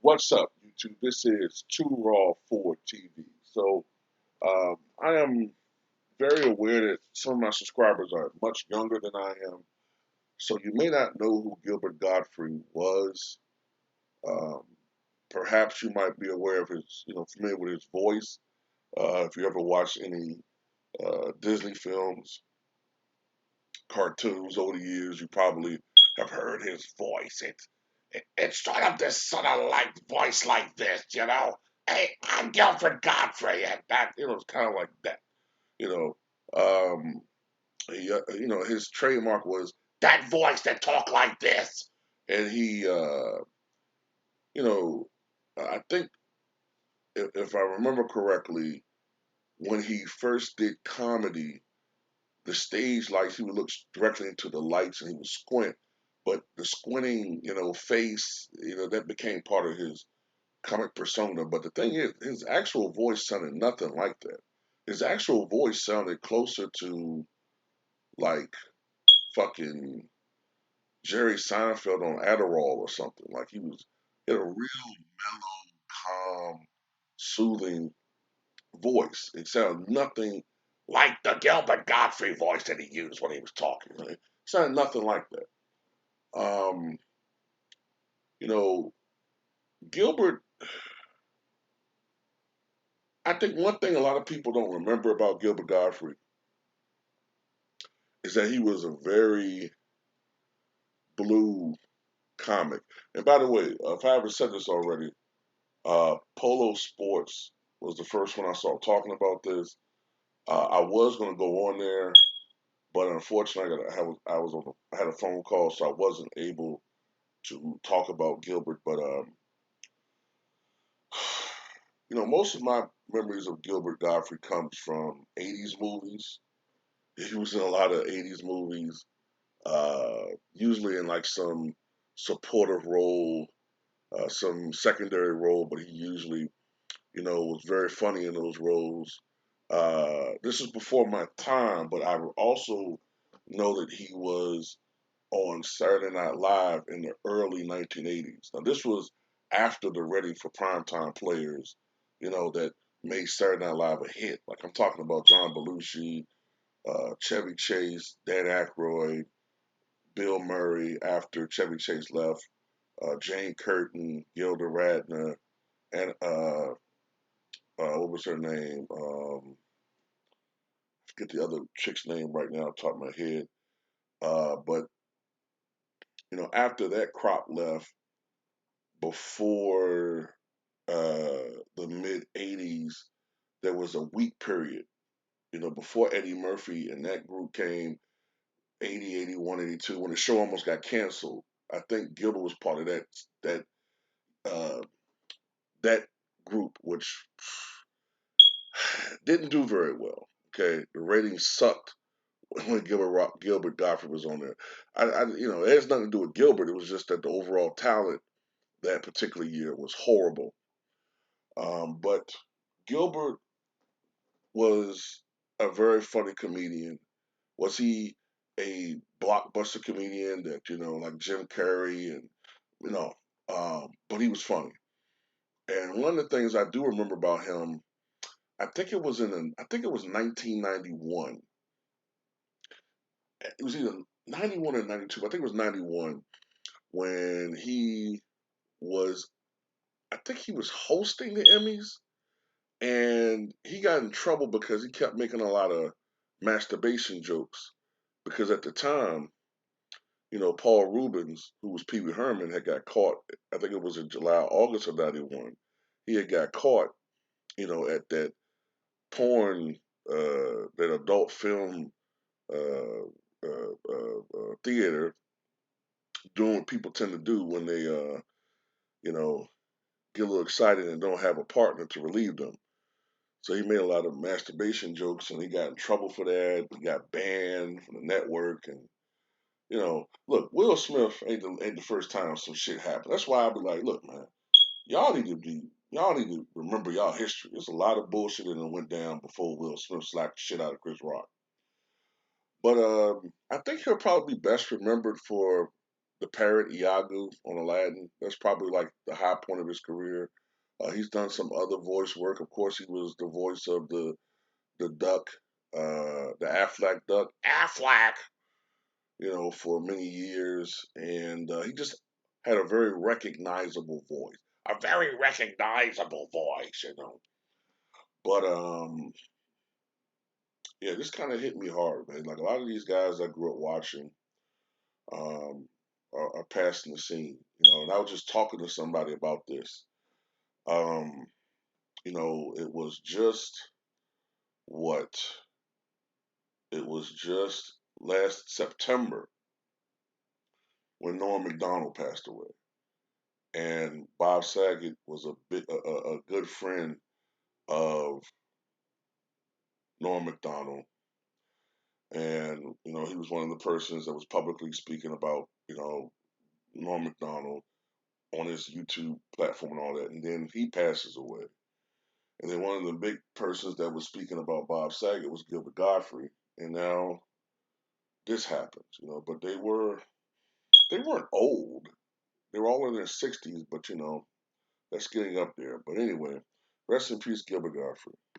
What's up, YouTube? This is Too Raw for TV. So, I am very aware that some of my subscribers are much younger than I am. So, you may not know who Gilbert Gottfried was. Um, Perhaps you might be aware of his, familiar with his voice. If you ever watched any Disney films, cartoons over the years, you probably have heard his voice. It's sort of this sort of like voice like this, you know. Hey, I'm Gilbert Godfrey, and that, it's kind of like that, you know. Um, his trademark was that voice that talk like this, and you know, I think if I remember correctly, when he first did comedy, the stage lights, he would look directly into the lights and he would squint. But the squinting, face, that became part of his comic persona. But the thing is, his actual voice sounded nothing like that. His actual voice sounded closer to like fucking Jerry Seinfeld on Adderall or something. Like he had a real mellow, calm, soothing voice. It sounded nothing like the Gilbert Godfrey voice that he used when he was talking. Right? It sounded nothing like that. Um, you know, Gilbert, I think one thing a lot of people don't remember about Gilbert Godfrey is that he was a very blue comic. And by the way, if I haven't said this already, Polo Sports was the first one I saw talking about this. I was going to go on there, but unfortunately, I had a phone call, so I wasn't able to talk about Gilbert. But most of my memories of Gilbert Godfrey comes from '80s movies. He was in a lot of '80s movies, usually in like some supportive role, some secondary role, but he usually, was very funny in those roles. This is before my time, but I also know that he was on Saturday Night Live in the early 1980s. Now, this was after the Ready for Primetime players, that made Saturday Night Live a hit. Like I'm talking about John Belushi, Chevy Chase, Dan Aykroyd, Bill Murray after Chevy Chase left, Jane Curtin, Gilda Radner, and what was her name? Forget the other chick's name right now, off the top of my head. But after that crop left, before the mid '80s, there was a weak period. Before Eddie Murphy and that group came, 80, 81, 82, when the show almost got canceled. I think Gilbert was part of that uh, that group, which didn't do very well. Okay, the ratings sucked when Gilbert Gottfried was on there. It has nothing to do with Gilbert. It was just that the overall talent that particular year was horrible. But Gilbert was a very funny comedian. Was he a blockbuster comedian that like Jim Carrey and you know? But he was funny. And one of the things I do remember about him, I think it was 1991. It was either 91 or 92. I think it was 91 when he was. I think he was hosting the Emmys, and he got in trouble because he kept making a lot of masturbation jokes. Because at the time, Paul Rubens, who was Pee Wee Herman, had got caught. I think it was in July, August of '91. He had got caught, at that porn, that adult film uh, theater, doing what people tend to do when they, you know, get a little excited and don't have a partner to relieve them. So he made a lot of masturbation jokes, and he got in trouble for that. He got banned from the network, and look, Will Smith ain't the first time some shit happened. That's why I be like, look, man, y'all need to remember y'all history. There's a lot of bullshit that went down before Will Smith slapped the shit out of Chris Rock. But I think he'll probably be best remembered for the parrot Iago on Aladdin. That's probably like the high point of his career. He's done some other voice work. Of course, he was the voice of the duck, the Aflac duck, Aflac, for many years, and he just had a very recognizable voice, a very recognizable voice. But yeah, this kind of hit me hard, man. Like a lot of these guys I grew up watching, are passing the scene. And I was just talking to somebody about this. Um, it was just what it was just last September when Norm Macdonald passed away, and Bob Saget was a good friend of Norm Macdonald, and he was one of the persons that was publicly speaking about Norm Macdonald on his YouTube platform and all that, and then he passes away. And then one of the big persons that was speaking about Bob Saget was Gilbert Gottfried, and now this happens. But they weren't old; they were all in their 60s, but that's getting up there. But anyway, rest in peace, Gilbert Gottfried.